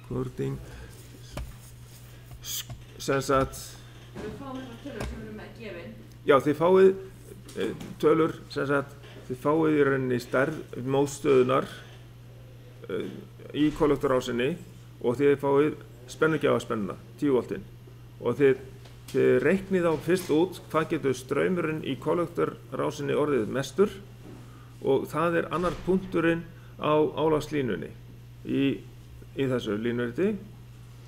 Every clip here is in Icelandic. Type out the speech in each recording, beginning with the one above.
recording sem sagt Við fáum þessar tölur sem við erum með gefin. já, þið fáið tölur sem sagt þið fáið í rauninni stærð mótstöðunar í kollektorásinni og þið fáið spennugjafaspennuna 10 voltin og þið reiknið á fyrst út hvað getur straumurinn í kollektorásinni orðið mestur og það er annar punkturinn á álagslínunni í þessu línuriti.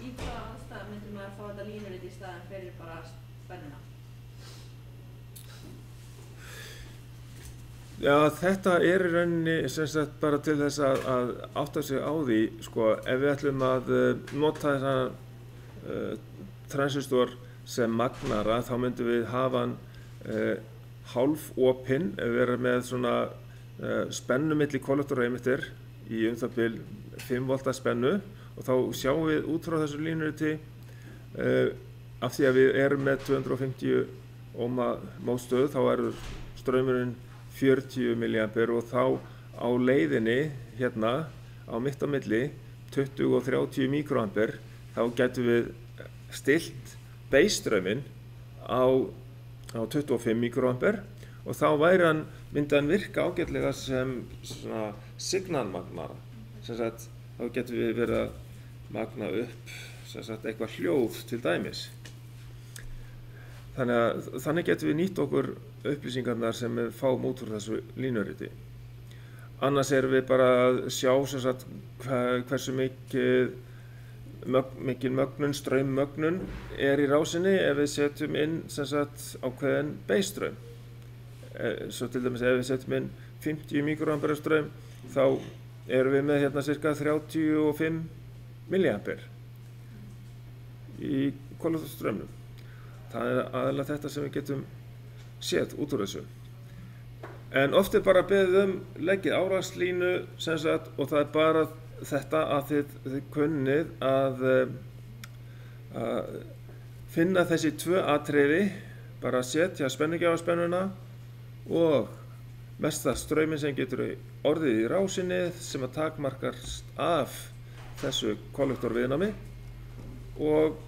Í hvaða aðstæðum myndi maður fá þetta línurit í staðinn fyrir bara spennuna? Já, þetta er í rauninni sem sagt bara til þess að átta sig á því, sko, ef við ætlum að nota þessa transistor sem magnara, þá myndum við hafa hann hálfopinn, ef við erum með svona spennu milli kollektor og emitter í það bil 5 volta spennu og þá sjáum við út frá þessu línuriti af því að við erum með 250 ohma mótstöðu þá er straumurinn 40 milliampere og þá á leiðinni hérna á mitt á milli 20 og 30 mikroampere þá getum við stillt beistrauminn á 25 mikroampere og þá myndi hann virka ágætlega sem svona signalmagnara. Sem sagt, þá getum við verið að magna upp sem sagt, eitthvað hljóð til dæmis. Þannig getum við nýtt okkur upplýsingarnar sem við fáum út úr þessu línuriti. Annars erum við bara að sjá sem sagt, hversu mikil mögnun, straummögnun er í rásinni ef við setjum inn sem sagt, ákveðinn beistraum. Svo til dæmis ef við setjum inn 50 mikroampere straum þá erum við með hérna cirka 35 milliampere í kollektorstraumnum. Það er aðalega þetta sem við getum séð út úr þessu. En oft er bara beðið leggið álagslínu sem sagt og það er bara þetta að þið kunnið að finna þessi tvö atriði, bara setja spennugjafaspennuna og mesta strauminn sem getur orðið í rásinni sem að takmarkast af þessu kollektorviðnámi og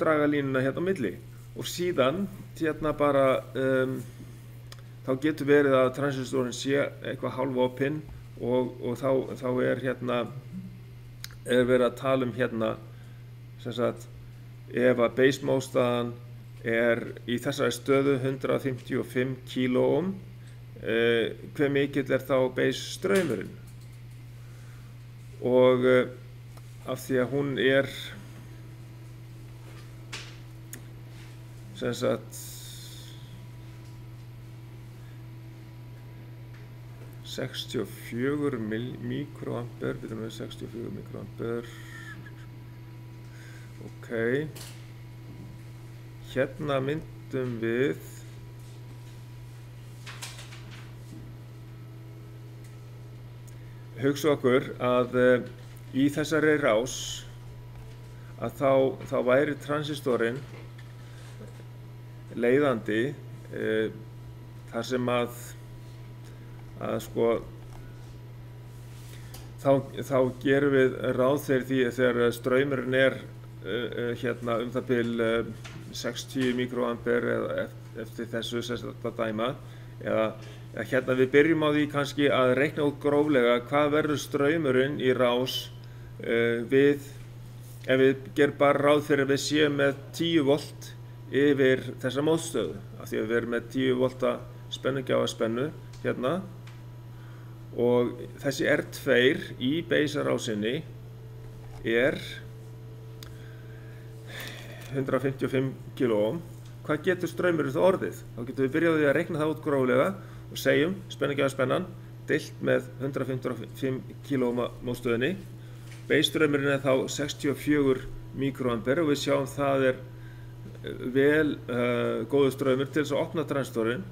draga línuna hérna á milli og síðan hérna bara þá getur verið að transistorinn sé eitthvað hálfopinn og þá er hérna verið að tala hérna sem sagt ef að base mótstaðan er í þessari stöðu 155 kilóohm, hve mikill er þá base straumurinn? Og af því að hún er sem sagt 64 mikroampere, við erum með 64 mikroampere. Ok, hérna myndum við hugsa okkur að í þessari rás að þá væri transistorinn leiðandi þar sem að sko þá gerum við ráð fyrir því þegar straumurinn er hérna það bil 60 mikroampere eða eftir þessu að dæma eða hérna við byrjum á því kannski að reikna út gróflega hvað verður straumurinn í rás ef við gerum bara ráð fyrir að við séum með 10 volt yfir þessa mótstöðu af því að við erum með 10 volta spennugjafarspennu hérna og þessi R2 í beisarásinni er 155 kilóohm. Hvað getur straumurinn þá orðið? Þá getum við byrjað á því að reikna það út gróflega og segjum spennugjafarspennan deilt með 155 kilóohm mótstöðunni. Beistraumurinn er þá 64 mikroampere og við sjáum það er vel góður straumur til þess að opna transistorinn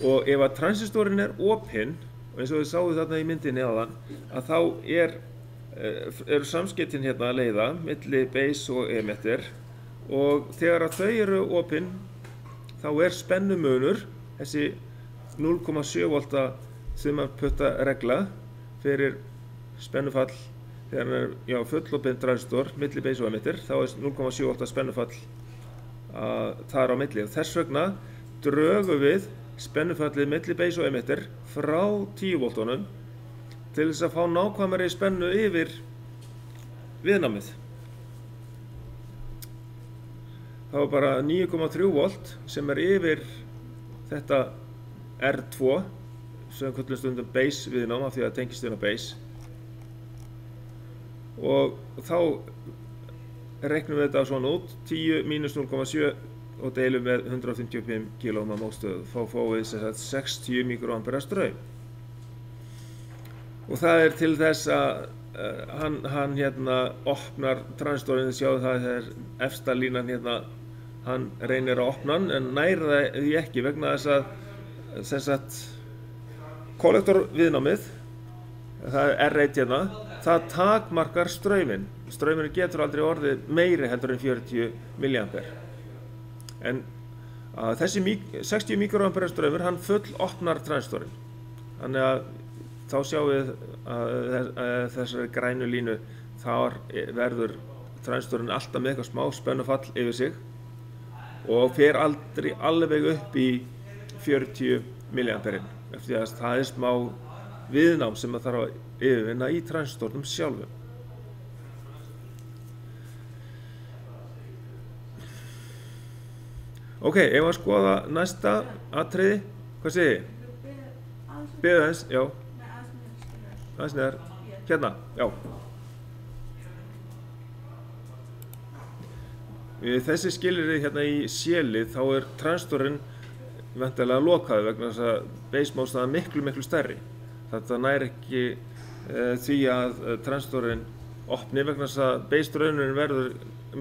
og ef að transistorinn er opinn og eins og við sáum þarna í myndinni áðan að þá eru samskiptin hérna að leiða milli base og emitter og þegar að þau eru opinn þá er spennumunur þessi 0,7 volta þumalputta regla fyrir spennufall þegar hann er fullopinn transistor milli base og emitter, þá er 0,7 volta spennufall þar á milli. Þess vegna drögum við spennufallið milli base og emitter frá 10 voltunum til þess að fá nákvæmari spennu yfir viðnámið. Það var bara 9,3 volt sem er yfir þetta R2 sem köllum stundum base viðnám af því að það tengist inn á base, og þá reiknum við þetta svona út 10 mínus 0,7 og deilum með 155 kΩ á mótstöðu, þá fáum við sem sagt 60 mikroampera straum. Og það er til þess að hann hérna opnar transistorinn, sjáðu það er efsta línan hérna, hann reynir að opna hann en nær það því ekki vegna þess að sem sagt kollektorviðnámið, það er R1 hérna, það takmarkar strauminn. Strauminn getur aldrei orðið meiri heldur en 40 mA. En þessi 60 mikroampera straumur, hann full opnar transistorinn. Þannig að þá sjáum við að þessari grænu línu, þar verður transistorinn alltaf með eitthvað smá spennufall yfir sig og fer aldrei alveg upp í 40 mA. Eftir að það er smá viðnám sem það þarf að yfirvinna í transistornum sjálfum. Ok, ef að skoða næsta atriði, hvað segir þið? Beðið aðeins, já. Aðeins neðar, hérna, já. Við þessi skilyrði hérna í C-lið, þá er transistorinn væntanlega lokaður vegna þess að base mótstaðan miklu stærri. Þetta nær ekki því að transistorinn opni vegna þess að base straumurinn verður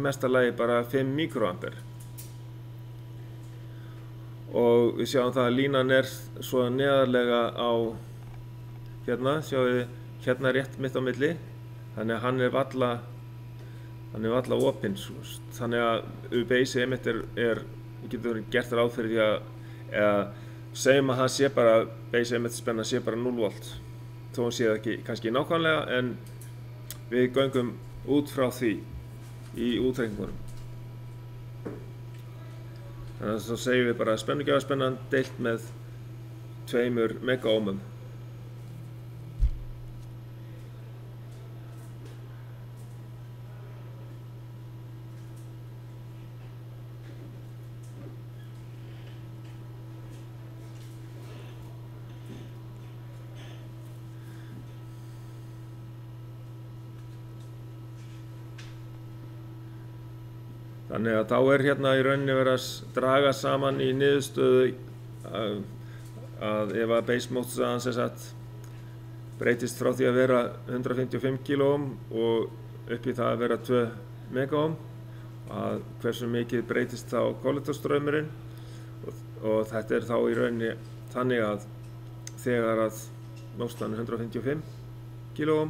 mestalagi bara 5 mikroampere. Og við sjáum það að línan er svo neðarlega á hérna, sjáum við hérna rétt mitt á milli, þannig að hann er valla opinn. Þannig að base emitter getur gert ráð fyrir því að segjum að það sé bara base emitter spenna sé bara 0 volt, þó hann sé það ekki kannski nákvæmlega, en við göngum út frá því í útreikningunum. Þannig að þá segjum við bara spennugjafarspennan deilt með 2 megaómum. Þannig að þá er hérna í rauninni verið að draga saman í niðurstöðu að ef að base mótstaðan sem sagt breytist frá því að vera 155 kΩ og upp í það að vera 2 megaóm, að hversu mikið breytist þá kollektorstraumurinn, og þetta er þá í rauninni þannig að þegar að mótstaðan er 155 kΩ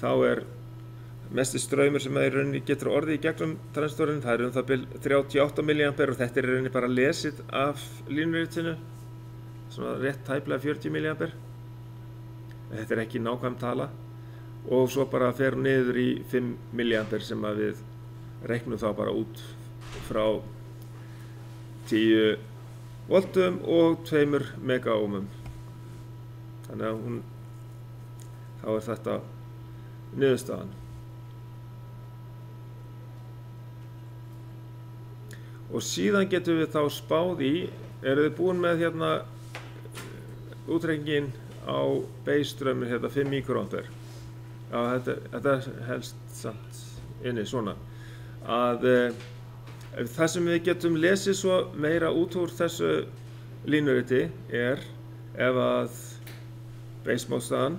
þá er mesti straumur sem í rauninni getur orðið í gegnum transistorinn, það er það bil 38 mA og þetta er í rauninni bara lesið af línuritinu, svona rétt tæplega 40 mA. Þetta er ekki nákvæm tala og svo bara fer niður í 5 mA sem að við reiknum þá bara út frá 10 voltum og 2 megaómum. Þannig að þá er þetta niðurstaðan. Og síðan getum við þá spáð í, eru þið búin með hérna útreikningin á base straumur hérna 5 mikroampere. Já, þetta helst samt inni svona. Að það sem við getum lesið svo meira út úr þessu línuriti er ef að base mótstaðan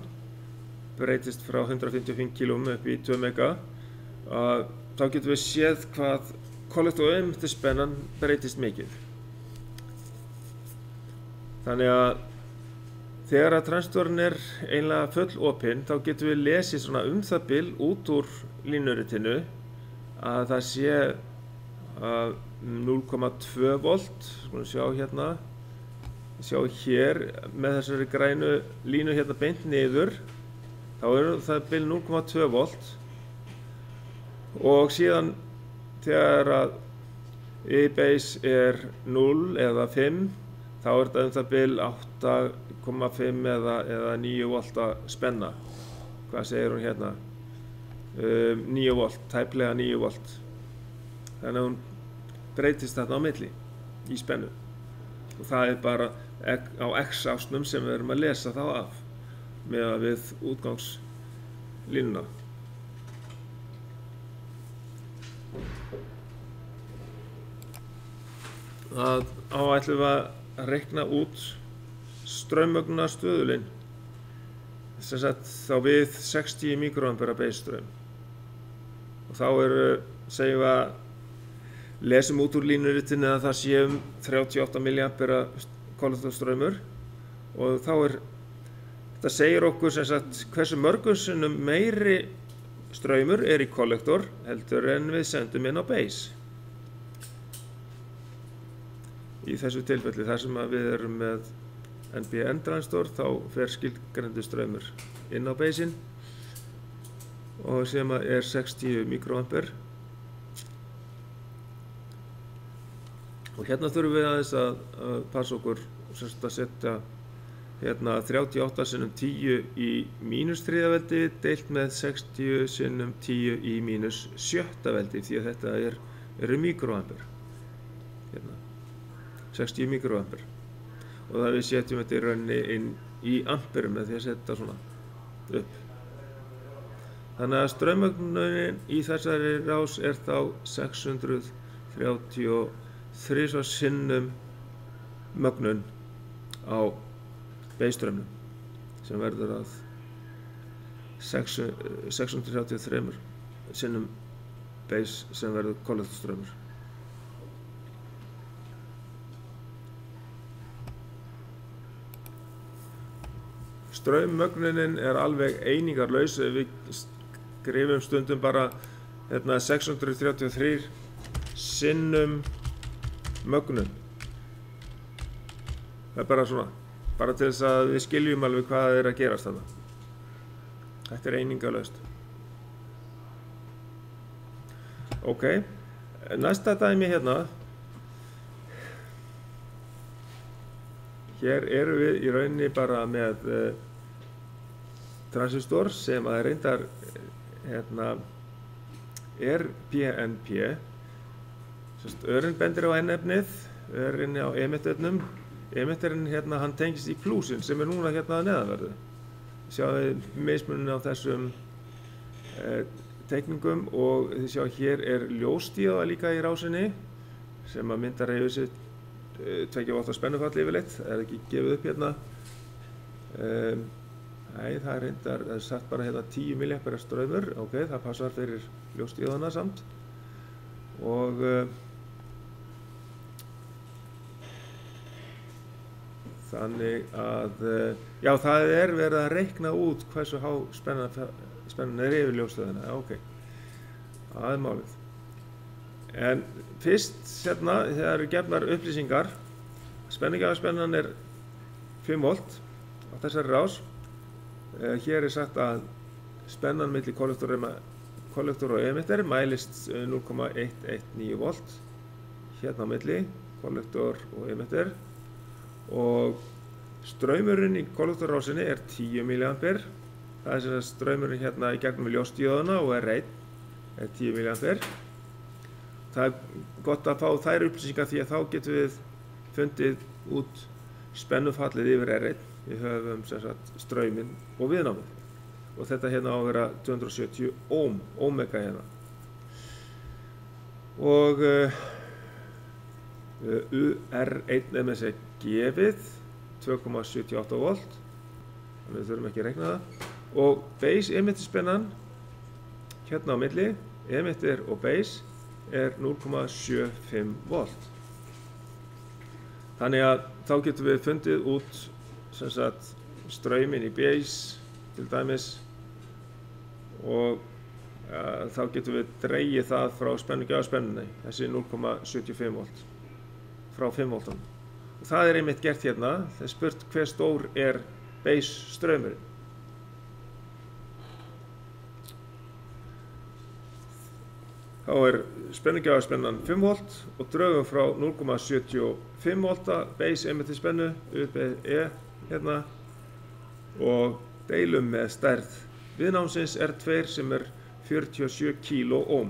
breytist frá 155 kΩ upp í 2 mega, þá getum við séð hvað kollektor emitter-spennan breytist mikið. Þannig að þegar að transistorinn er eiginlega full opinn, þá getum við lesið svona það bil út úr línuritinu að það sé 0,2 volt, skulum sjá hérna, Sjá hér með þessari grænu línu hérna beint niður, þá það bil 0,2 volt og síðan þegar að base er 0 eða 5 þá þetta það bil 8,5 eða 9 volta spenna. Hvað segir hún hérna? 9 volt, tæplega 9 volt. Þannig að hún breytist þarna á milli í spennu. Og það bara á x-ásnum sem við erum að lesa þá af með við útgangslínuna. Ætlum við að reikna út straummögnunarstöðulinn sem sagt þá við 60 mikroampera base straum. Og þá segjum við að lesum út úr línuritinu að það sé 38 milliampera kollektorstraumur og þá þetta segir okkur sem sagt hversu mörgum sinnum meiri straumur í kollektor heldur en við sendum inn á base. Í þessu tilfelli þar sem við erum með NPN transistor þá fer skilgreindur straumur inn á baseinn og sem er 60 mikroampere. Og hérna þurfum við aðeins að passa okkur að setja hérna 38 sinnum 10 í mínus 3 veldi deilt með 60 sinnum 10 í mínus 7 veldi því að þetta eru mikroampere. Hérna 60 mikroampere. Og það við setjum þetta í rauninni inn í amperum með því að setja svona upp. Þannig að straummögnunin í þessari rás þá 633 sinnum mögnun á base-straumnum sem verður að 633 sinnum base sem verður kollektorstraumur. Straummögnunin alveg einingarlaus. Við skrifum stundum bara 633 sinnum mögnun. Það bara svona, bara til þess að við skiljum alveg hvað að gerast þarna. Þetta einingarlaust. Ok, næsta dæmi hérna. Hér erum við í rauninni bara með transistor sem að reyndar PNP. Örinn bendir á N-efnið, örinn á emitterinn. Emitterinn hann tengist í plúsin sem núna að neðanverðu. Sjáðu mismuninn á þessum teikningum og þið sjá hér ljóstíða líka í rásinni sem að myndar yfir sig 2 volta spennufall yfirleitt. Það ekki gefið upp hérna. Nei, það reyndar, það satt bara 10 milliampera straumur. Ok, það passar fyrir ljóstíðana samt. Og þannig að, já, það verið að reikna út hversu há spennan yfir ljóstíðana. Ok, það málið. En fyrst þegar eru gefnar upplýsingar, spenningjafaspennan 5 volt á þessari rás. Hér sagt að spennan milli kollektor og emitter mælist 0,119 volt hérna á milli, kollektor og emitter. Og straumurinn í kollektorrásinni 10 milliampere. Það sem straumurinn hérna í gegnum ljóstíðana og R1 10 milliampere. Það gott að fá þær upplýsingar því að þá getum við fundið út spennufallið yfir R1. Við höfum strauminn og viðnámið. Og þetta hérna á að vera 270 ohmega hérna. Og R1 með sér gefið 2,78 volt. Þannig við þurfum ekki að reikna það. Og base emitter spennan hérna á milli, emitter og base 0,75 volt. Þannig að þá getum við fundið út strauminn í base til dæmis og þá getum við dregið það frá spennunni, þessi 0,75 volt frá 5 voltunum. Það einmitt gert hérna, það spurt hver stór base straumurinn. Þá spennugjafarspennan 5 volt og drögum frá 0,75 volta base emitter spennu, UBE hérna, og deilum með stærð viðnámsins R2 sem 47 kΩ.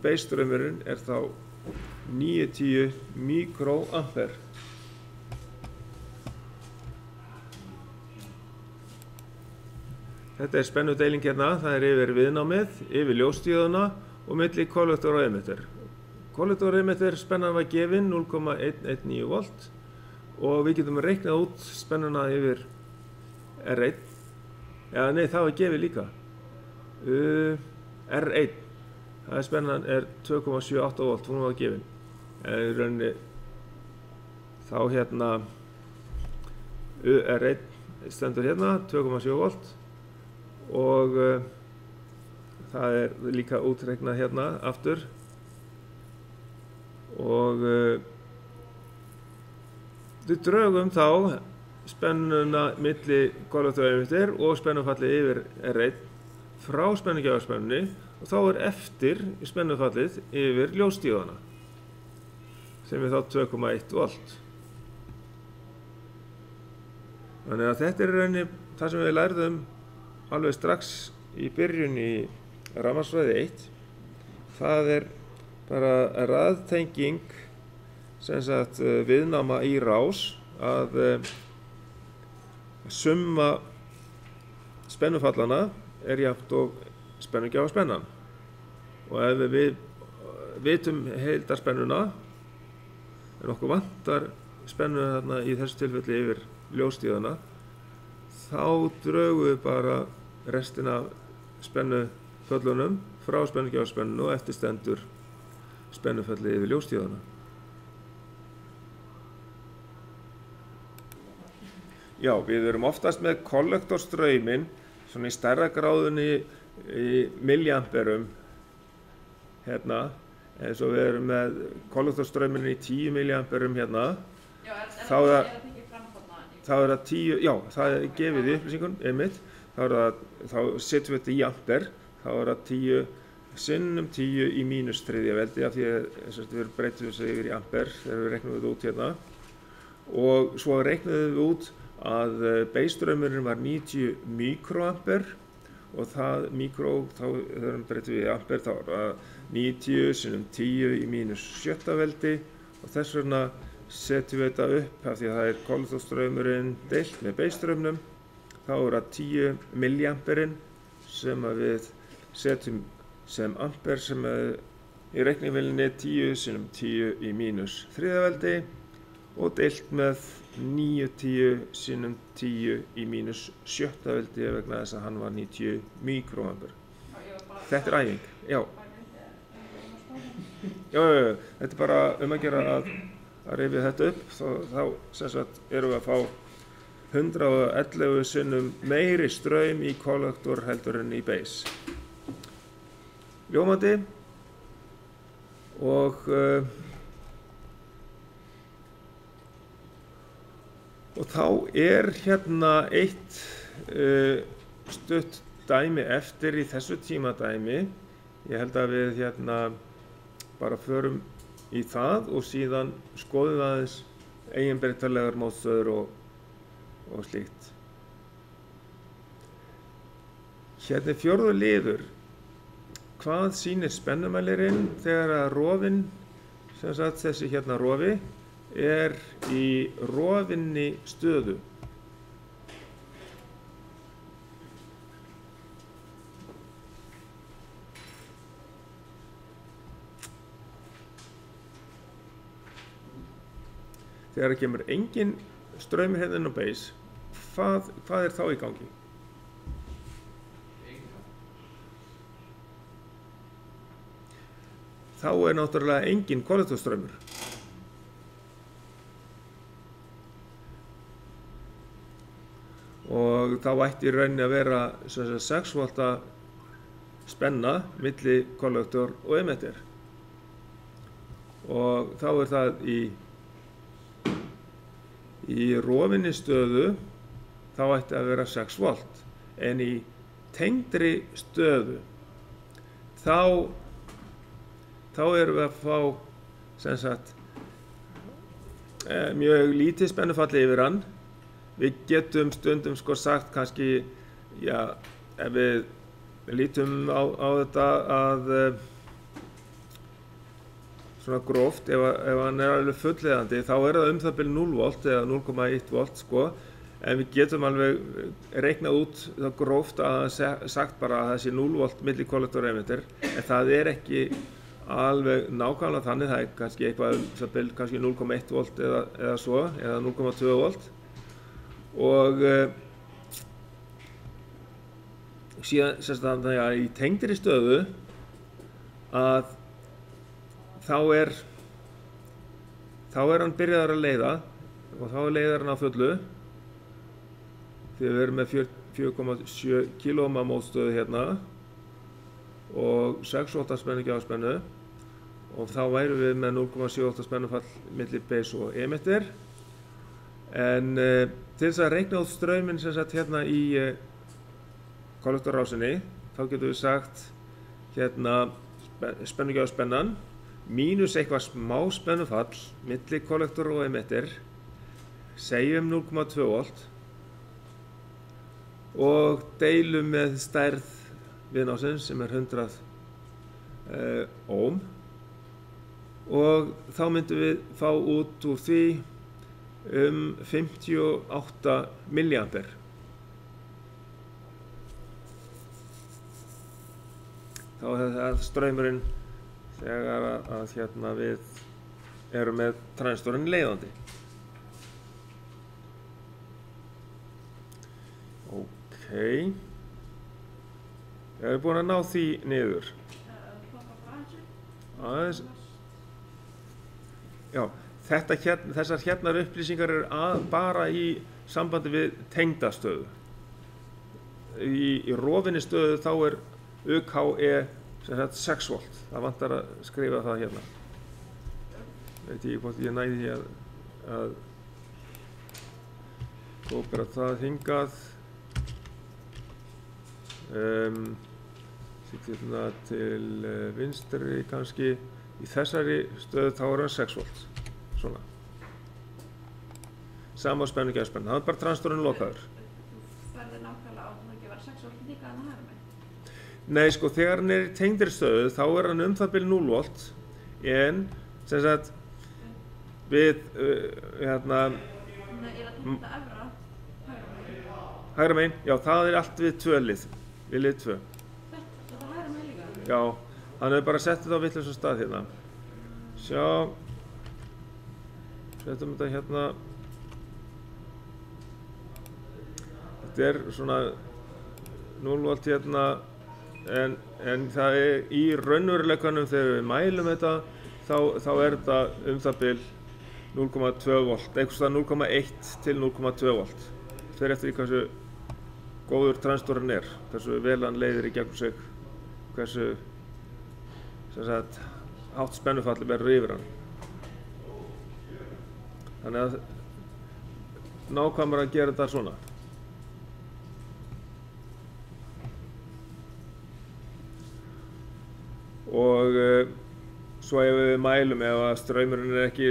Base straumurinn þá 910 mikroampere. Þetta spennudeiling hérna, það yfir viðnámið, yfir ljóstíðuna og milli kollektor og emitter. Kollektor og emitter spennan var gefin 0,119 volt og við getum reiknað út spennuna yfir R1. Ja, nei, það var gefið líka. R1, það spennan 2,78 volt, hún var gefin. Í rauninni þá hérna R1 stendur hérna, 2,7 volt. Og það líka útreiknað hérna aftur og við drögum þá spennuna milli kollektor og emitter og spennufallið yfir R1 frá spennugjafarspennunni og þá eftir spennufallið yfir ljóstíðana sem þá 2,1 volt. Þannig að þetta rauninni það sem við lærðum alveg strax í byrjun í rafmagnsfræði 1. Það bara raðtenging sem sagt viðnáma í rás að summa spennufallana jafnt og spennugjafarspennan. Og ef við vitum heildarspennuna en okkur vantar spennu þarna í þessu tilfelli yfir ljóstíðana, þá drögum við bara restina af spennuföllunum frá spennugjafarspennunum og eftir stendur spennufallið yfir ljóstíðana. Já, við erum oftast með kollektorstrauminn svona í stærra gráðunni í milliamperum hérna, eins og við erum með kollektorstrauminn í 10 milliamperum hérna. Já, þá það það 10, já, það gefið í upplýsingun, einmitt, þá setjum við þetta í ampere, þá það 10 sinnum 10 í mínus þriðja veldi af því að við breytum þessu yfir í ampere þegar við reiknum þetta út hérna og svo reiknum við út að base-straumurinn var 90 mikroampere og það þá breytum við í ampere, þá það 90 sinnum 10 í mínus sjötta veldi og þess vegna setjum við þetta upp af því að það kollektorstraumurinn deilt með base-straumnum, þá það 10 milliamperinn sem við setjum sem ampere sem í reiknivélinni 10 sinnum 10 í mínus þriðja veldi og deilt með 90 sinnum 10 í mínus sjötta veldi vegna þess að hann var 90 mikroampere. Þetta æfing, já. Já, þetta bara að gera að rifja þetta upp, þá sem sagt erum við að fá 111 sinnum meiri straum í kollektor heldur en í base. Ljómandi og þá hérna eitt stutt dæmi eftir í þessu tímadæmi. Ég held að við hérna bara förum í það og síðan skoðum við aðeins eiginbreytanlegar mótstöður og slíkt. Hérna fjórðu liður. Hvað sýnir spennumælirinn þegar að rofinn, sem sagt þessi hérna rofi, í rofinni stöðu? Þegar það kemur engin straumur hérna inn á base, hvað þá í gangi? Þá náttúrulega engin kollektorstraumur. Og þá ætti í rauninni að vera 6 volta spenna milli kollektor og emitter. og þá það í rofinni stöðu þá ætti að vera 6 volt, en í tengdri stöðu þá erum við að fá sem sagt mjög lítið spennufall yfir hann. Við getum stundum sko sagt kannski, já, ef við lítum á þetta að svona gróft, ef hann alveg fullleiðandi, þá það það bil 0 volt eða 0,1 volt sko, en við getum alveg reiknað út það gróft að sagt bara að það sé 0 volt milli kollektor og emitter, en það ekki alveg nákvæmlega þannig. Það kannski eitthvað það bil kannski 0,1 volt eða svo, eða 0,2 volt, og síðan þannig að í tengdri stöðu að þá hann byrjaður að leiða, og þá leiðar hann á fullu því við erum með 4,7 kΩ mótstöðu hérna og 6 V spennu gjafspennu, og þá værum við með 0,7 V spennufall milli base og emitter. En til þess að reikna út strauminn sem sagt hérna í kollektorrásinni, þá getum við sagt hérna spennugjafspennan mínus eitthvað smá spennufall milli kollektor og emitter, segjum 0,2 volt, og deilum með stærð viðnásins sem 100 ohm, og þá myndum við fá út úr því 58 milliampere. Þá það straumurinn þegar að hérna við erum með transistorinn leiðandi. Ok, ég búin að ná því niður. Aðeins. Já, þessar hérna upplýsingar bara í sambandi við tengdastöðu. Í rofinni stöðu þá UKE sem sagt 6 volt. Það vantar að skrifa það hérna. Veit ég hvort ég næði því að kópera það hingað. Hérna til vinstri kannski. Í þessari stöðu þá hann 6 volt. Svona. Sama spennu gjafspenna. Það bara transistorinn lokaður. Þú ferði nákvæmlega á að ekki vera 6 volt líka en það með. Nei, sko, þegar hann í tengdri stöðu, þá hann það bil 0 volt, en sem sagt við hérna Nei, ég að tengda efra, hægra megin, já, það allt við 2 lið, við lið 2. Þetta hægra megin líka? Já, hann hefur bara sett þetta á vitlausum stað hérna. Sjá, setjum þetta hérna. Þetta svona 0 volt hérna. En það í raunveruleikanum þegar við mælum þetta, þá þetta það bil 0,2 volt, einhvers staðar 0,1 til 0,2 volt. Það fer eftir í hversu góður transistorinn hversu vel hann leiðir í gegnum sig, hversu sem sagt hátt spennufalli verður yfir hann. Þannig að nákvæmur að gera þetta svona. Og svo ef við mælum, ef að straumurinn ekki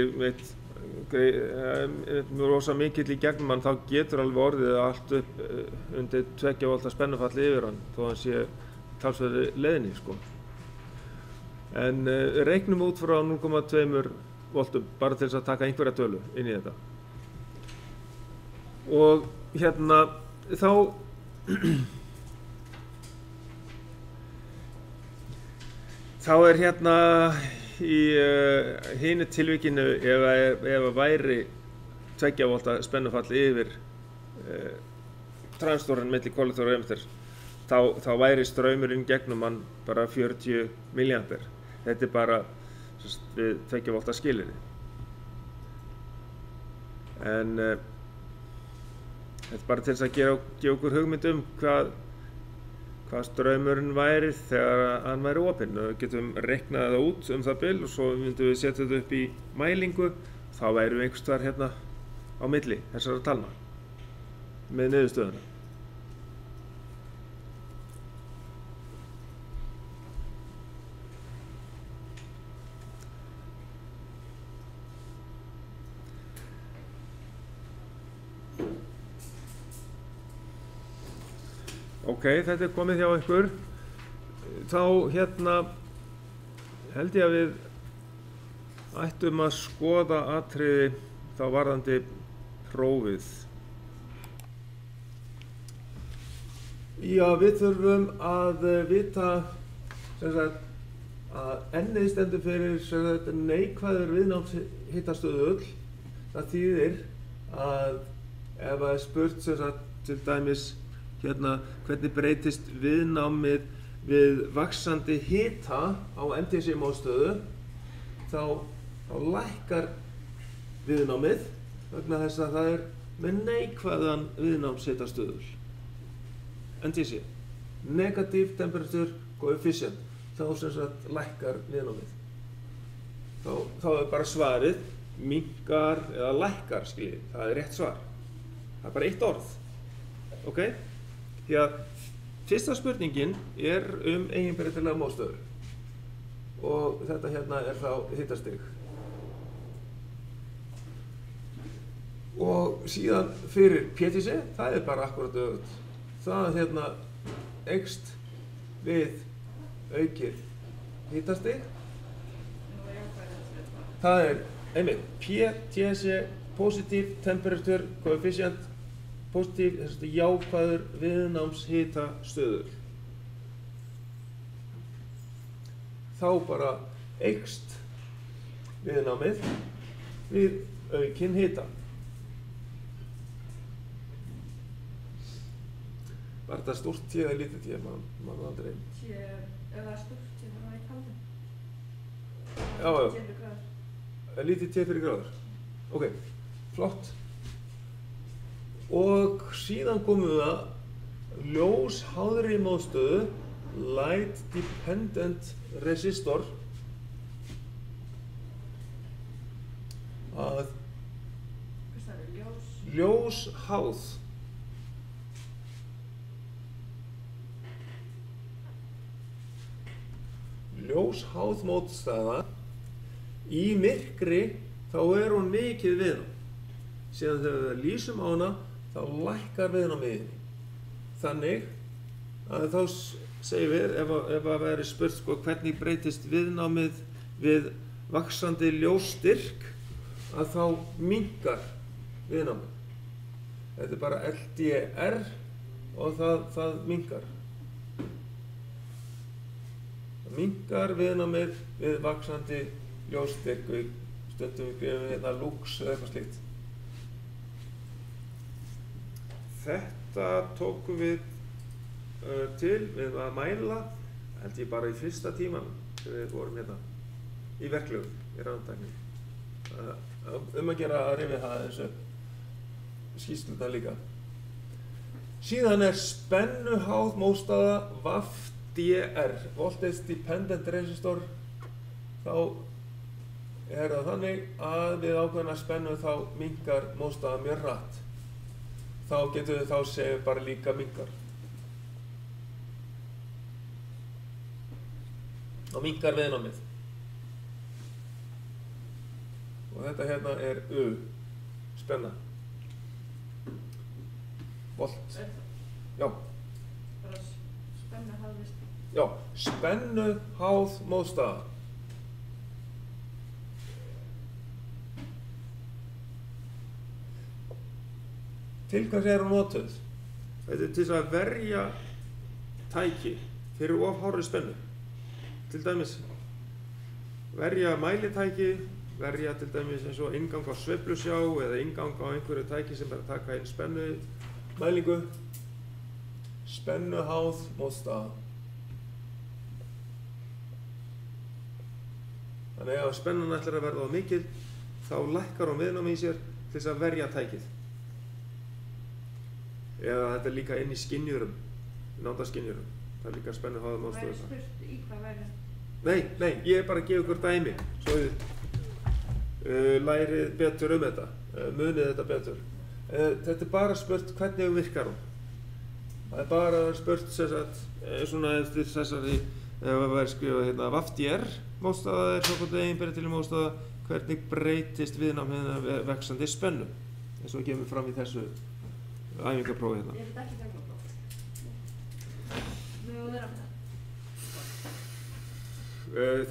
rosa mikill í gegnum hann, þá getur alveg orðið allt upp undir 2 volta spennufalli yfir hann, þó hann sé talsverðri leiðinni, sko. En reiknum út frá 0,2 voltum, bara til þess að taka einhverja tölu inn í þetta. Og hérna, þá hérna í hinu tilvikinu ef væri 2 volta spennufalli yfir transistorinn milli kollektor og emitter, þá væri straumurinn gegnum hann bara 40 milliampere. Þetta bara við 2 volta skilyrði. En þetta bara til þess að gefa okkur hugmynd hvað hvað straumurinn væri þegar hann væri opinn. Við getum reiknað það út það bil og svo myndum við setja þetta upp í mælingu. Þá værum við einhvers staðar hérna á milli þessara talna með niðurstöðuna. Ok, þetta komið hjá ykkur. Þá hérna held ég að við ættum að skoða atriði þá varðandi prófið. Já, við þurfum að vita að N stendur fyrir neikvæður viðnámshitastuðull. Það þýðir að ef það spurt til dæmis hérna hvernig breytist viðnámið við vaxandi hita á NTC mótstöðu, þá lækkar viðnámið vegna þess að það með neikvæðan viðnámshitastuðull. NTC, negative temperature coefficient, þá lækkar viðnámið. Þá bara svarið minnkar eða lækkar, skiljið. Það rétt svar. Það bara eitt orð. Ok? Því að fyrsta spurningin eiginbreytilegar mótstöður og þetta hérna þá hitastig. Og síðan fyrir PTC, það bara akkurat öfugt. Það hérna eykst við aukið hitastig. Það einmitt PTC, positive temperature coefficient, positív, jákvæður viðnámshitastöðull. Þá bara eykst viðnámið við aukinn hita. Var þetta stórt T eða lítið T? Man aldrei. T, eða stórt T, það var í kaldi. Já. Lítið T fyrir gráður. Ok, flott. Og síðan komum við að ljósháðri mótstöðu, light dependent resistor, að ljósháð mótstaða í myrkri, þá hún mikið viðnám. Síðan þegar við lýsum á hana, þá lækkar viðnámið. Þannig að þá segjum við, ef að veri spurt hvernig breytist viðnámið við vaxandi ljósstyrk, að þá minnkar viðnámið. Þetta bara LDR og það minnkar. Það minnkar viðnámið við vaxandi ljósstyrk, stundum við gefum hérna lux eða eitthvað slíkt. Þetta tókum við til við að mæla, held ég bara í fyrsta tímanum þegar við vorum hérna í verklegu, í rafmagnstekni. Að gera að rifja það þessu skýrsluna líka. Síðan spennuháð mótstaða VAF-DR, Voltage Dependent Resistor. Þá það þannig að við ákveðna spennu þá minnkar mótstaða mjög hratt. Þá getum við segjum bara líka minnkar. Og minnkar viðnámið. Og þetta hérna U, spenna. Volt. Já. Bara spennuháð. Já, spennuháð mótstaða. Til hvers hún notuð? Þetta til að verja tæki fyrir of hárri spennu. Til dæmis verja mælitæki, verja til dæmis eins og inngang á sveiflusjá eða inngang á einhverju tæki sem að taka inn spennumælingu. Spennuháð mótstaða. Þannig ef spennan ætlar að verða of mikil, þá lækkar hún viðnámið í sér til þess að verja tækið. Eða þetta líka inn í skynjurum, náttaskynjurum. það er líka spennuháða mótstöður. Væri spurt í hvað væri? Nei, ég er bara að gefa ykkur dæmi, svo þið lærið betur þetta, munið þetta betur. Þetta er bara spurt hvernig virkar hún. Það er bara spurt svona eftir þessari, ef það væri skrifað hérna, VAFDR mótstaða er svokölluð eiginberi til mótstaða, hvernig breytist viðnám hérna vaxandi spennu, eins og kemur fram í þessu æfingaprófi hérna. Ég veit ekki gagnapróf. Við höfum vera með það.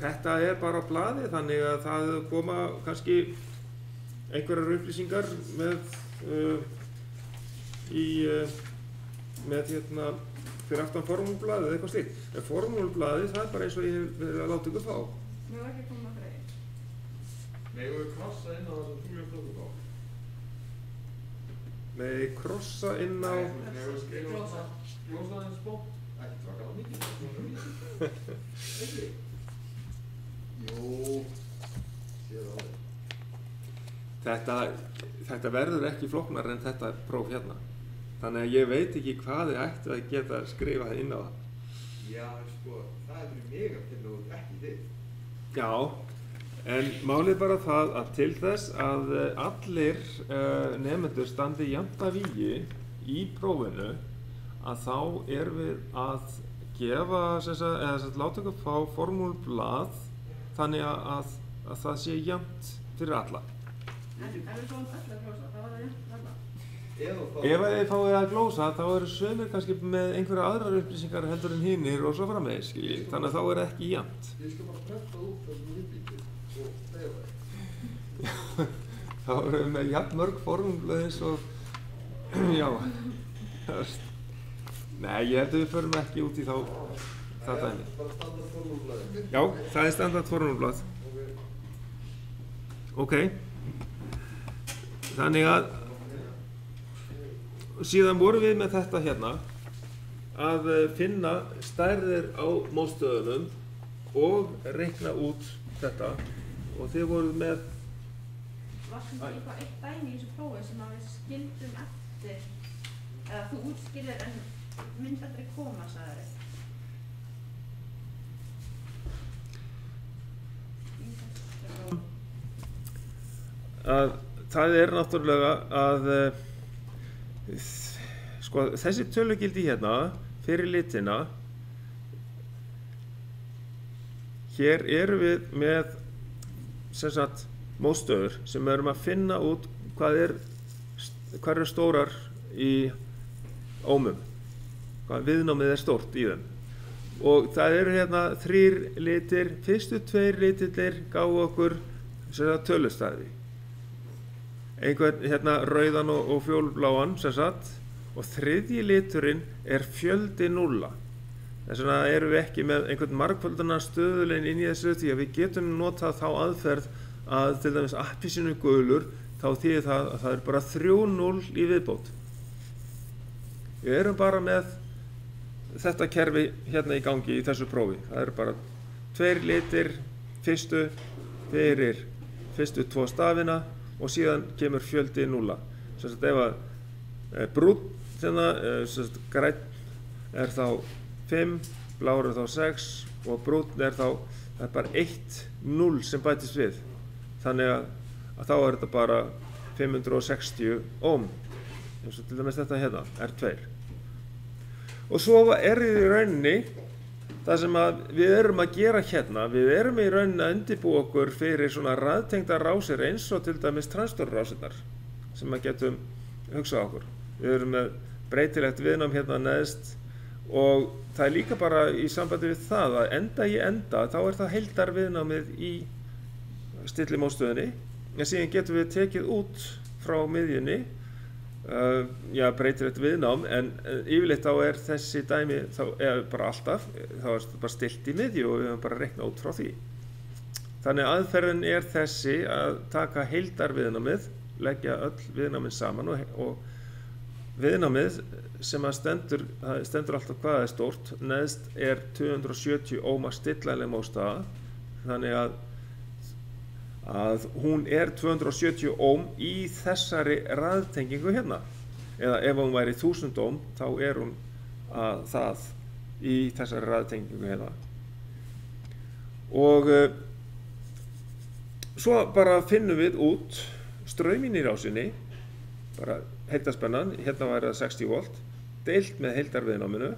Þetta er bara á blaði, þannig að það koma kannski einhverjar upplýsingar með hérna fyrir aftan formúlublaðið eða eitthvað slíkt. En formúlublaðið, það er bara eins og ég hef verið að láta ykkur fá. Við höfum ekki komið að greið. Megum við krossa inn á það sem þú mjög flókum á? Með krossa inn á... Megum við skrifa Glósa. Glósa aðeins bótt? Ekki svakalega mikið. Ekki? Jú, séð á þig. Þetta verður ekki flóknar en þetta próf hérna. Þannig að ég veit ekki hvað þið ættu að geta skrifað inn á það. Já, sko, það er fyrir mig að finna út ekki þig. Já, en málið bara það að til þess að allir nemendur standi jafnt að vígi í prófinu, að þá erum við að gefa, eða láta ykkur fá formúlblað þannig að það sé jafnt fyrir alla. En ef við fáum öll að glósa, þá var það jafnt alla. Ef þið fáið að glósa, þá eru sumir kannski með einhverja aðrar upplýsingar heldur en hinnir og svo framvegis, skiljið. Þannig að þá er ekki jafnt. Ég skal bara prenta út þessum viðbíkir og segja það. Þá erum við með jafn mörg formúlblöð eins og, já, nei, ég held að við förum ekki út í það dæmi. Bara standard formúlublaðið. Já, það er standard formúlblað. Ok. Þannig að síðan vorum við með þetta hérna að finna stærðir á mótstöðunum og reikna út þetta og þið voruð með Var sem eitthvað eitt dæmi í þessu prófi sem að við skildum eftir, eða þú útskýrðir en myndi aldrei koma, sagði þér. að það er náttúrulega að sko, þessi tölugildi hérna fyrir litina, hér erum við með mótstöður sem erum að finna út hvað eru stórar í ómum, hvað viðnámið er stórt í þeim. Og það eru hérna 3 litir, fyrstu 2 litirnir gáfu okkur tölustæði. Einhvern hérna rauðan og fjólbláan og 3. liturinn er fjöldi núlla. Þess vegna erum við ekki með einhvern margföldunar stöðulegin inn í þessu því að við getum notað þá aðferð að til dæmis appelsínugulur, þá þýðir það að það er bara 3 0 í viðbót. Við erum bara með þetta kerfi hérna í gangi í þessu prófi. Það eru bara 2 litir fyrir fyrstu 2 stafina og síðan kemur fjöldi núlla. Ef að brúnn grænn er þá 5, blár er þá 6 og brúnn er þá bara 1 0 sem bætist við. Þannig að þá er þetta bara 560 ohm, eins og til dæmis þetta hérna er 2. Og svo er í rauninni það sem við erum að gera hérna, við erum í rauninni að undirbúa okkur fyrir svona raðtengdar rásir eins og til dæmis transstorrásirnar sem að getum hugsað okkur. Við erum með breytilegt viðnám hérna neðst og það er líka bara í sambandi við það að enda í enda þá er það heildarviðnámið í stillimótstöðinni en síðan getum við tekið út frá miðjunni breytilegt viðnám en yfirleitt þá er þessi dæmi bara alltaf, þá er þetta bara stilt í miðju og við höfum bara reiknað út frá því. Þannig að aðferðin er þessi að taka heildarviðnámið, leggja öll viðnámið saman og viðnámið sem að stendur alltaf hvað er stórt, neðst er 270 óma stillanleg mótstaða, þannig að hún er 270 ohm í þessari raðtengingu hérna. Eða ef hún væri 1000 ohm, þá er hún það í þessari raðtengingu hérna. Og svo bara finnum við út strauminn í rásinni, bara heildarspennan, hérna væri það 60 volt, deilt með heildarviðnáminu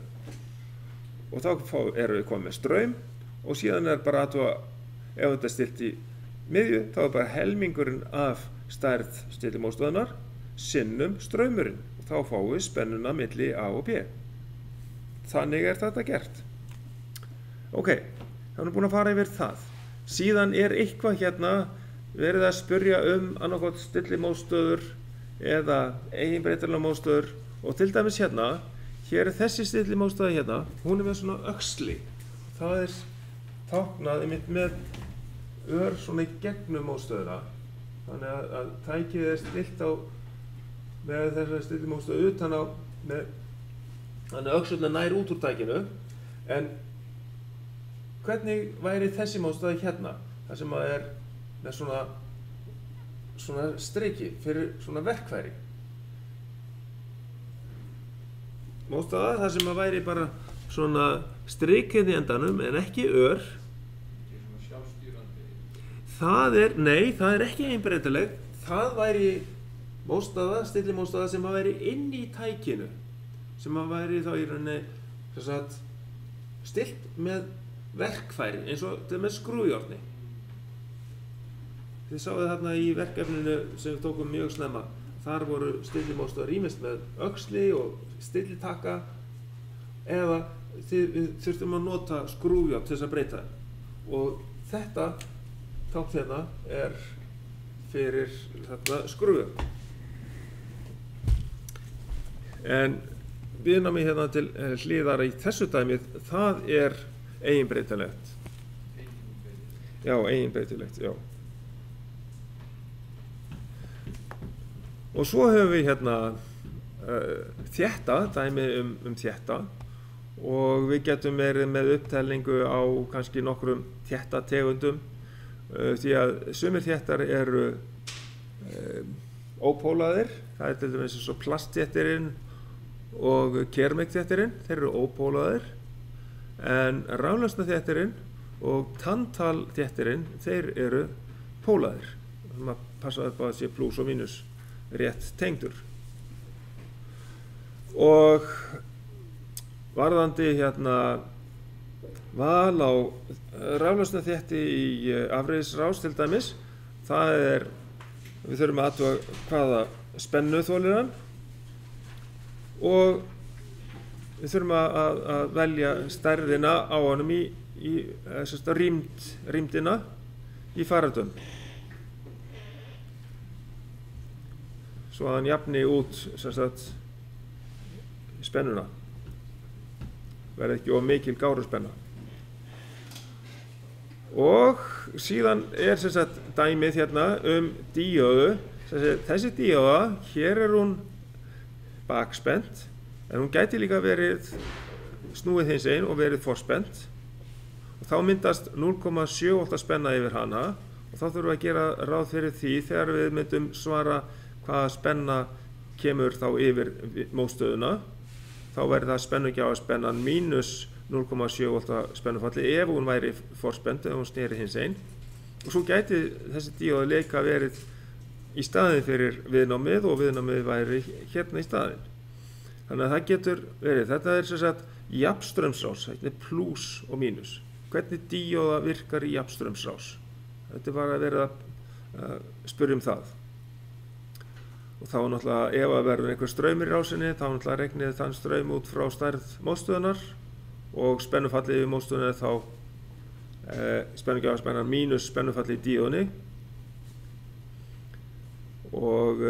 og þá erum við komið með straum og síðan bara ef þetta er stilt í miðju, þá er bara helmingurinn af stærð stillimótstöðunar sinnum straumurinn og þá fáum við spennuna milli A og B. Þannig er þetta gert. Ok, þá erum við búin að fara yfir það. Síðan er eitthvað hérna verið að spyrja annarkot stillimótstöður eða eiginbreytilega mótstöður og til dæmis hérna, hér er þessi stillimótstöða hérna, hún er með svona öxli. Það er táknað einmitt með svona í gegnum mótstöðuna. Þannig að tækið er stilt á með þessari stillimótstöðu utan á þannig að öxlurnar nær út úr tækinu. En hvernig væri þessi mótstöða hérna? Það sem að er með svona striki fyrir svona verkfæri. Mótstöða það sem að væri bara svona strikið í endanum en ekki ör. Það er ekki einbreytileg. Það væri mótstöða, stillimótstöða sem að væri inn í tækinu. Sem að væri þá í rauninni stilt með verkfæri eins og þetta með skrúfjárni. Þið sáðu þarna í verkefninu sem við tókum mjög snemma. Þar voru stillimótstöðar ýmist með öxli og stillitaka eða við þurftum að nota skrúfjárn til þess að breyta þeim. Og þetta tákn hérna er fyrir skrúfjárn. En viðnámið hérna til hliðar í þessu dæmið, það er eiginbreytilegt. Já, eiginbreytilegt, já. Og svo höfum við hérna þétta, dæmi þétta og við getum verið með upptelningu á kannski nokkrum þéttategundum því að sumir þéttar eru ópólaðir, það er til dæmis eins og plastþéttirinn og keramikþéttirinn, þeir eru ópólaðir en raflausnaþéttirinn og tantalþéttirinn, þeir eru pólaðir. Maður passa upp á að sé plús og mínus rétt tengdur. Og varðandi hérna val á raflausnaþétti í afreiðisrás til dæmis, við þurfum að athuga hvaða spennu þolir hann og við þurfum að velja stærðina á honum í rýmdina í farartölum. Svo að hann jafni út spennuna. Verði ekki of mikil gáruspenna. Og síðan er dæmið hérna díóðu. Þessi díóða, hér er hún bakspennt, en hún gæti líka verið snúið hins einn og verið forspennt. Og þá myndast 0,7 V spenna yfir hana og þá þurfum við að gera ráð fyrir því þegar við myndum svara hvaða spenna kemur þá yfir mótstöðuna. Þá verður það spennugjáfarspennan mínus 0,7 V spennufalli ef hún væri forspennt, ef hún sneri hins einn. Og svo gæti þessi díóða leika verið í staðinn fyrir viðnámið og viðnámið væri hérna í staðinn. Þannig að það getur verið, þetta er jafnstraumsrás, þetta er plús og mínus. Hvernig díóða virkar í jafnstraumsrás? Þetta er bara verið að spyrja það. Og þá náttúrulega ef að verður einhver straumur í rásinni, þá náttúrulega reiknið þann straum út frá stærð mótstöðunar og spennufallið yfir mótstöðunni þá spennugjáfarspennan mínus spennufallið í díóðunni og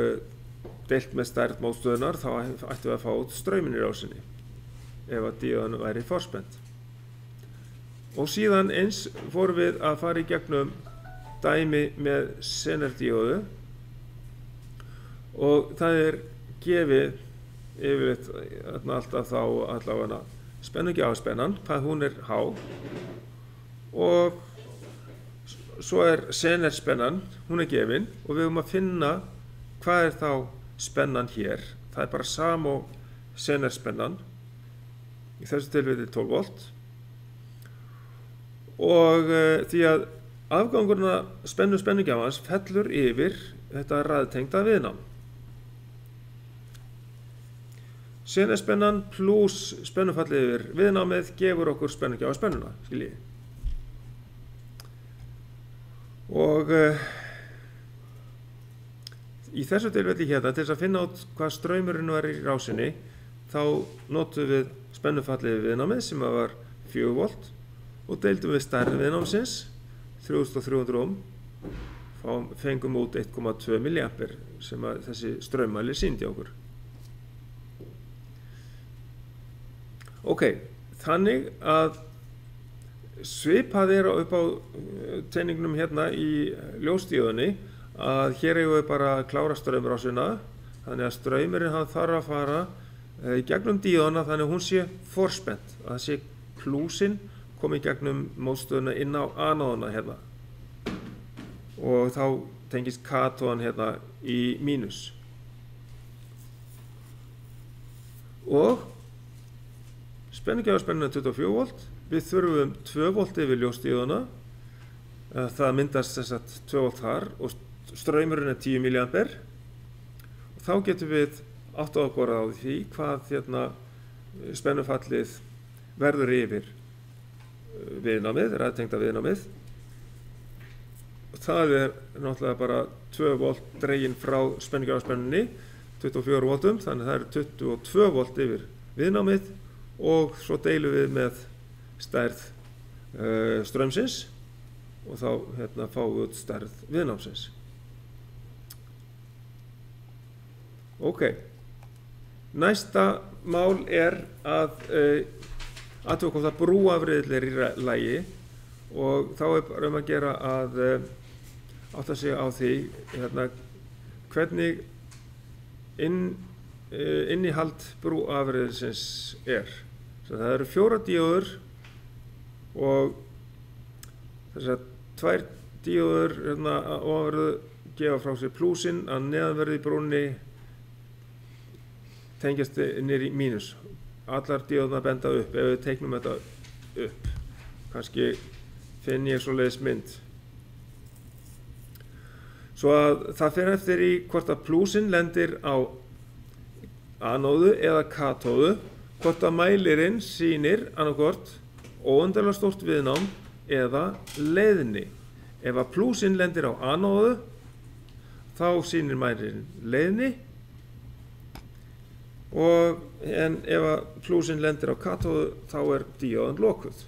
deilt með stærð mótstöðunar þá ættum við að fá út strauminn í rásinni ef að díóðan væri forspennt. Og síðan eins fórum við að fara í gegnum dæmi með Zener-díóðu og það er gefið yfirleitt alltaf þá allavega spennugjáfarspennan, hvað hún er há og svo er Zener-spennan, hún er gefin og við höfum að finna hvað er þá spennan hér. Það er bara sama og Zener-spennan í þessu tilfelli 12 volt, og því að afgangurna spennugjafans fellur yfir þetta raðtengda viðnám. Spennan pluss spennufallið yfir viðnámið gefur okkur spennugjafa spennuna, skiljið. Og í þessu tilfelli hérna, til þess að finna út hvað straumurinn var í rásinni, þá notum við spennufallið yfir viðnámið sem var 4 volt og deildum við stærð viðnámsins, 3300 ohm, fengum út 1,2 milliampere sem að þessi straummælir sýndi okkur. Ok, þannig að svipað upp á teiningnum hérna í ljósdíóðunni að hér eigum við bara að klára straumrásina, þannig að straumurinn hann þarf að fara í gegnum díóðuna þannig að hún sé forspennt, að það sé plúsin komi í gegnum mótstöðuna inn á anóðuna hérna og þá tengist katóðan hérna í mínus. Og spennugjafarspennan er 24 volt, við þurfum 2 volt yfir ljósdíóðuna, það myndast þess að 2 volt þar og straumurinn er 10 milliampere og þá getum við átt okkur á því hvað hérna spennufallið verður yfir viðnámið, raðtengda viðnámið. Og það er náttúrulega bara 2 volt dregin frá spennugjafarspennunni, 24 voltum, þannig það er 22 volt yfir viðnámið og svo deilum við með stærð straumsins og þá hérna fáum við út stærð viðnámsins. Ok, næsta mál er að athuga hvort að brúafriðill er í lagi og þá er bara að gera að átta sig á því hérna, hvernig innihald brúafriðilsins er. Það eru 4 díóður og þessar 2 díóður hérna, ofanverðu gefa frá sér plúsin, að neðanverðu í brúnni tengjast niður í mínus. Allar díóðurnar benda upp ef við teiknum þetta upp. Kannski finn ég svoleiðis mynd. Svo að það fer eftir í hvort að plúsin lendir á anóðu eða katóðu, hvort að mælirinn sýnir annarkvort óendanlega stórt viðnám eða leiðni. Ef að plúsin lendir á anóðu, þá sýnir mælirinn leiðni, en ef að plúsin lendir á katóðu, þá er díóðan lokuð.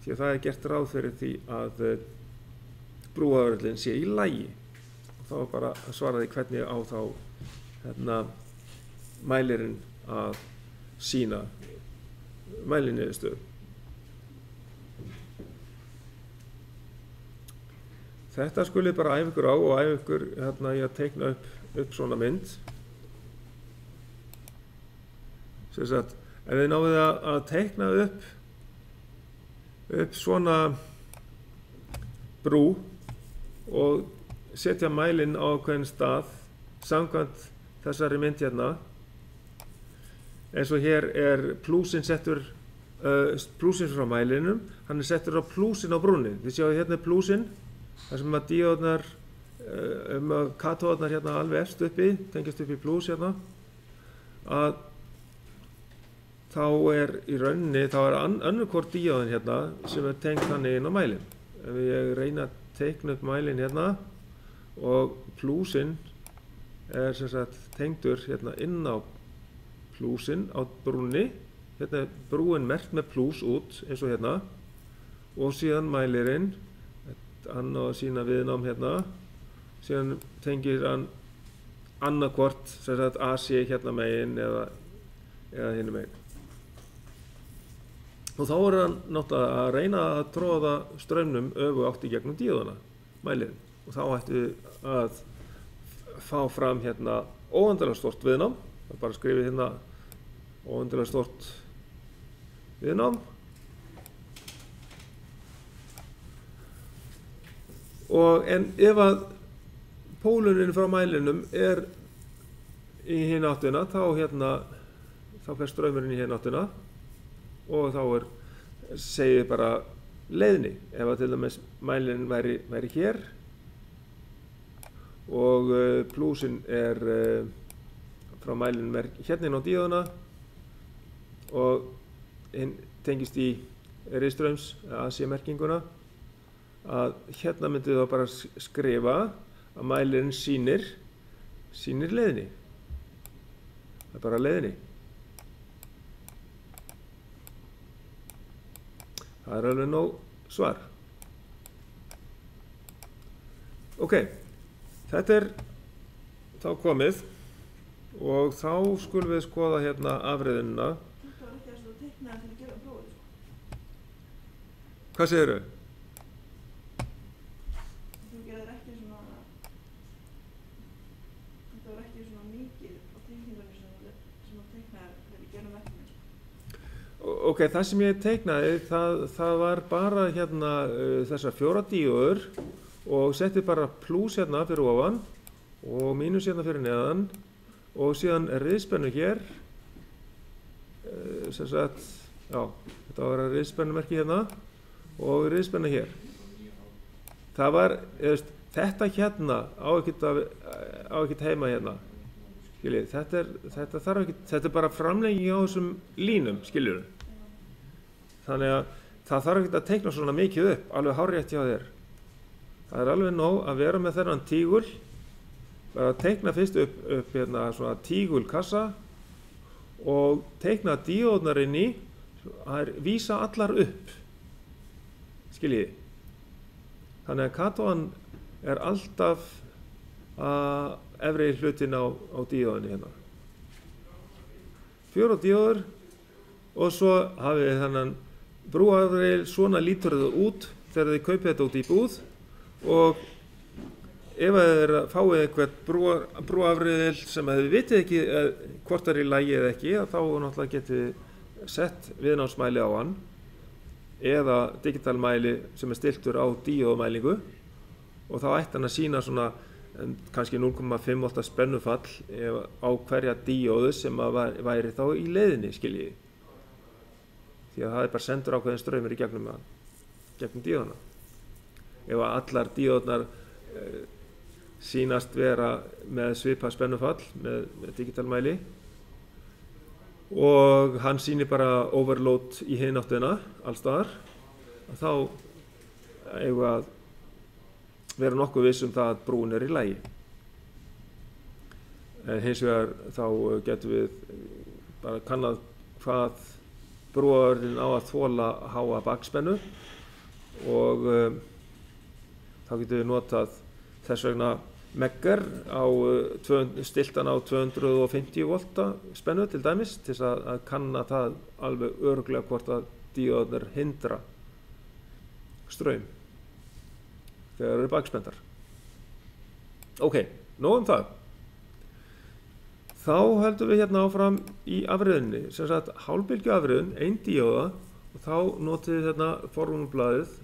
Því að það er gert ráð fyrir því að brúafriðillinn sé í lagi. Og þá er bara að svara því hvernig á þá hérna, mælirinn að sína mæliniðurstöðu. Þetta skulið bara æfa ykkur á og æfa ykkur hérna í að teikna upp svona mynd. Sem sagt, ef þið náðuð að teikna upp svona brú og setja mælinn á ákveðinn stað samkvæmt þessari mynd hérna, eins og hér er plúsin settur plúsin frá mælinum, hann er settur á plúsin á brúnni. Þið sjáu hérna er plúsin, þar sem að díóðnar katóðnar hérna alveg efst uppi, tengjast upp í plús hérna, að þá er í rauninni, þá er önnur hvort díóðin hérna sem er tengt þannig inn á mælin. Ef ég reyna að teikna upp mælin hérna og plúsin er sem sagt tengdur hérna inn á plúsin á brúnni, hérna er brúin merkt með plús út eins og hérna og síðan mælirinn, hann á að sína viðnám hérna, síðan tengir hann annarkvort sem sagt AC hérna megin eða hinu megin. Og þá er hann náttúrulega að reyna að tróða straumnum öfugt í gegnum díóðana, mælirinn, og þá ættu við að fá fram hérna óendanlega stórt viðnám. Það er bara að skrifa hérna óendanlega stórt viðnám en ef að póluninn frá mælinum er í hina áttina þá fer straumurinn í hina áttina og þá segir bara leiðni. Ef að til dæmis mælirinn væri hér og plúsin frá mælinum hérna inn á díóðuna og hinn tengist í riðstraums AC-merkinguna, að hérna myndum við þá bara skrifa að mælirinn sýnir leiðni. Það er bara leiðni. Það er alveg nóg svar. Ok, þetta er þá komið og þá skulum við skoða hérna afriðunina. Þetta var ekki að þú teiknaði til að gera prófið, sko. Hvað segirðu? Þú gerðir ekki svona, þetta var ekki svona mikið á teikningunni sem þú teiknaði þegar við gerum verkefni, sko. Ok, það sem ég teiknaði, það var bara hérna þessar 4 díóður og setti bara plús hérna fyrir ofan og mínus hérna fyrir neðan og síðan riðspennu hér, sem sagt, já, þetta var riðspennumerki hérna og riðspenna hér. Það var, þetta hérna á ekkert heima hérna, skiljið, þetta þarf ekki, þetta er bara framlenging á þessum línum, skiljið. Þannig að það þarf ekki að teikna svona mikið upp, alveg hárrétt hjá þér. Það er alveg nóg að vera með þennan tígul, bara að teikna fyrst upp hérna svona tígulkassa og teikna díóðnar inn í, það vísa allar upp, skiljið. Þannig að katóan er alltaf efri hlutin á díóðinni hérna. 4 díóður og svo hafið þið þennan brúafrið, svona lítur það út þegar þið kaupið þetta út í búð og ef þið fáið eitthvað brúafriðil sem þið vitið ekki hvort það er í lagi eða ekki, þá náttúrulega getið sett viðnámsmæli á hann eða digitalmæli sem stiltur á díóðmælingu og þá ætti hann að sýna svona kannski 0,5 volta spennufall á hverja díóðu sem væri þá í leiðinni, skiljiði. Því að það er bara sendur ákveðin straumur í gegnum díóðuna. Ef allar díóðnar sýnast vera með svipað spennufall með digitalmæli og hann sýnir bara overload í hina áttina allstaðar, þá eigum við að vera nokkuð viss það að brún er í lagi. En hins vegar þá getum við bara kannað hvað brúarinn á að þola háa bakspennu og þá getum við notað þess vegna megger stiltan á 250 volta spennu til dæmis til að kanna það alveg örugglega hvort að díóðnir hindra straum þegar það eru bakspendar. Ok, nóg það. Þá höldum við hérna áfram í afriðinni, sem sagt hálfbylgju afriðin, 1 díóða og þá notum við hérna formúlublaðið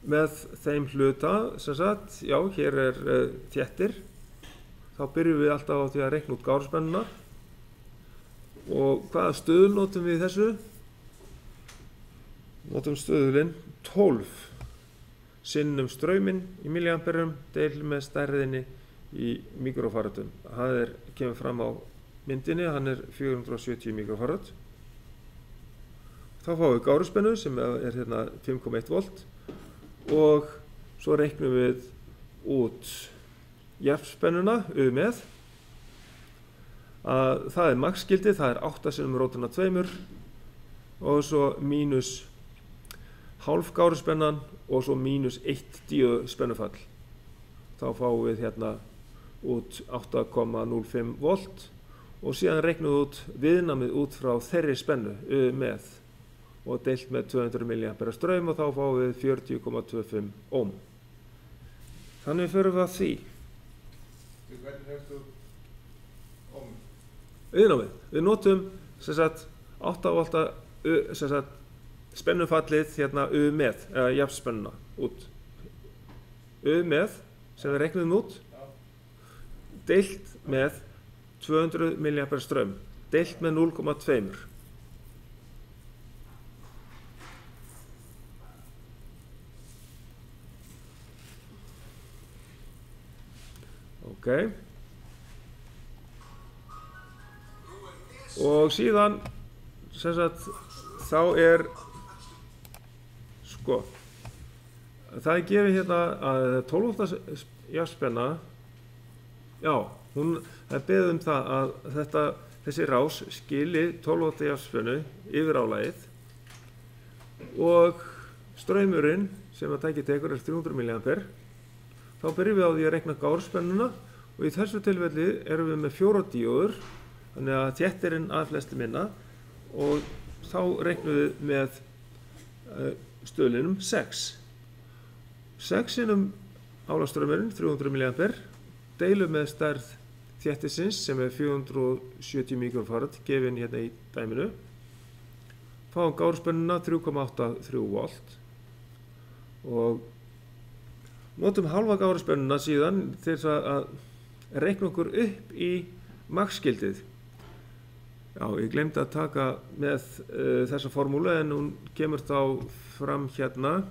með þeim hluta, sem sagt, já, hér er þéttir, þá byrjum við alltaf á því að reikna út gáruspennuna og hvaða stöðul notum við í þessu? Notum stöðulinn 12 sinnum strauminn í milliamperum deil með stærðinni í mikrofaratum. Það kemur fram á myndinni, hann er 470 mikrofarad. Þá fáum við gáruspennu sem er hérna 5,1 volt og svo reiknum við út jarðspennuna með að það er max-gildið, það er 8 sinnum rótina 2 og svo mínus hálf gáruspennan og svo mínus 1 díóð spennufall. Þá fáum við hérna út 8,05 volt og síðan reiknum við út viðnámið út frá þeirri spennu með og deilt með 200 mA straum og þá fáum við 40,25 ohm. Þannig förum við að því. Hvernig hefst þú ohm? Viðnámið. Við notum sem sagt 8 volta sem sagt spennufallið hérna með eða jafnspennuna út. Með sem við reiknum út deilt með 200 mA straum deilt með 0,2. Ok. Og síðan sem sagt þá sko það gefið hérna að 12 V jafnspenna, já, hún beðið það að þessi rás skili 12 V jafnspennu yfir álagið og straumurinn sem að tækið tekur 300 mA. Þá byrjum við á því að reikna gárspennuna og í þessu tilfelli erum við með 4 díóður, þannig að þéttirinn að flestu minna og þá reiknum við með stöðlinum 6. 6 sinnum álagsstraumurinn 300 mA deilum með stærð þéttisins sem 470 mikrofarad gefin hérna í dæminu. Fáum gárspennuna 3,83 volt og notum halva gárspennuna síðan til að reikna okkur upp í max-gildið. Já, ég glemdi að taka með þessa formúlu en hún kemur þá fram hérna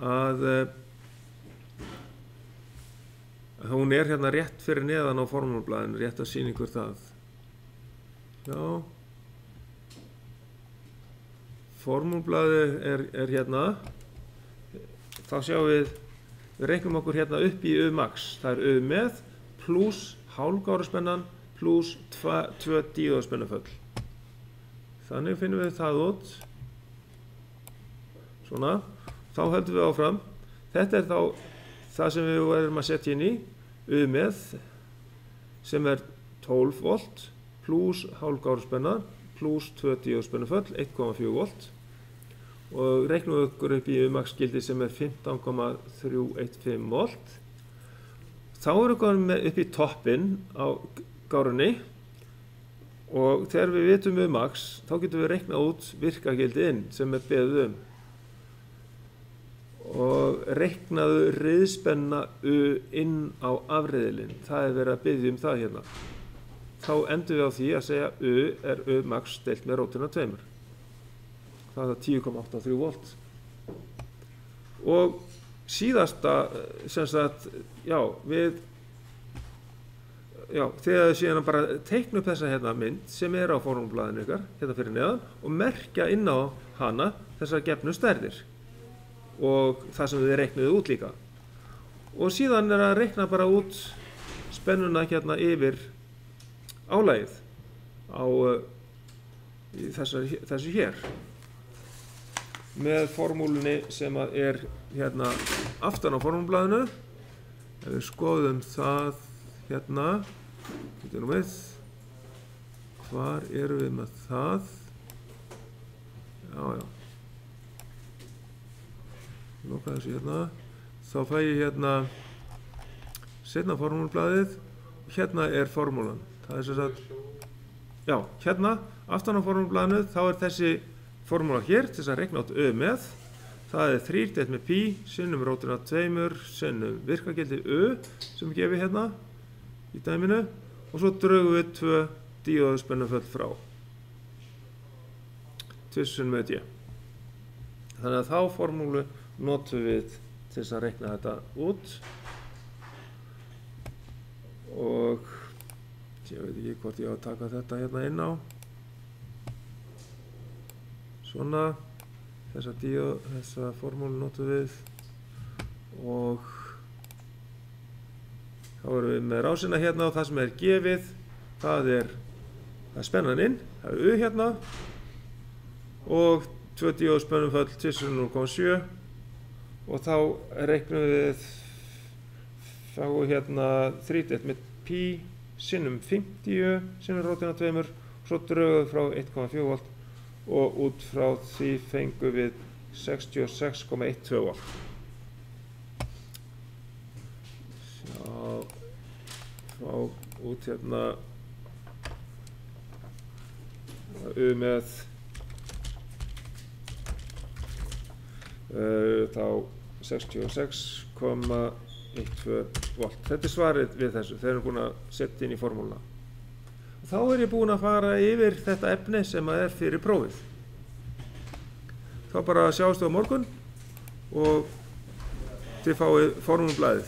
að hún hérna rétt fyrir neðan á formúlublaðinu, rétt að sýna ykkur það. Já. Formúlublaðið hérna. Þá sjáum við reiknum okkur hérna upp í U max. Það U með pluss hálfgáruspennan pluss 2 díóðspennuföll. Þannig finnum við það út. Svona. Þá höldum við áfram. Þetta þá það sem við verðum að setja inn í. U með sem 12 volt pluss hálfgáruspenna pluss 2 díóðspennuföll 1,4 volt. Og reiknum við okkur upp í max-gildi sem 15,315 volt. Þá erum við komin upp í toppinn á gárunni og þegar við vitum max þá getum við reiknað út virkagildi inn sem beðið og reiknaðu riðspenna U inn á afriðilinn. Það verið að biðja það hérna. Þá endum við á því að segja U max deilt með rótina 2. Það 10,83 volt. Og síðasta, sem sagt, þegar þau síðan bara teikna upp þessa hérna mynd sem á formúlublaðinu ykkar, hérna fyrir neðan, og merkja inn á hana þessar gefnu stærðir og það sem þið reiknuðu út líka. Og síðan að reikna bara út spennuna hérna yfir álagið á þessu hér. Með formúlunni sem hérna aftan á formúlublaðinu. Ef við skoðum það hérna, getum við, hvar erum við með það? Já. Loka þessu hérna. Þá fæ ég hérna seinna formúlublaðið og hérna formúlan. Það sem sagt, já, hérna aftan á formúlublaðinu þá þessi formúla hér til þess að reikna át U með. Það 3 deilt með pi sinnum rótina 2 sinnum virkagildi U sem við gefum hérna í dæminu og svo drögum við 2 díóðspennuföll frá. 2 sinnum D. Þannig að þá formúlu notum við til þess að reikna þetta út og ég veit ekki hvort ég á að taka þetta hérna inn á. Svona, þessa formúlu notum við og þá erum við með rásina hérna og það sem gefið, það spennan inn, það U hérna og 2 díóðspennuföll 0,7 og þá reiknum við fáum hérna 3 deilt með pi sinnum 50 sinnum rótina 2 og svo drögum frá 1,4 volt og út frá því fengum við 66,12 volt. Fá út hérna U með þá 66,12 volt. Þetta svarið við þessu, þeir eru búin að setja inn í formúluna. Þá ég búin að fara yfir þetta efni sem fyrir prófið. Þá bara sjáumst við á morgun og þið fáið formúlublaðið.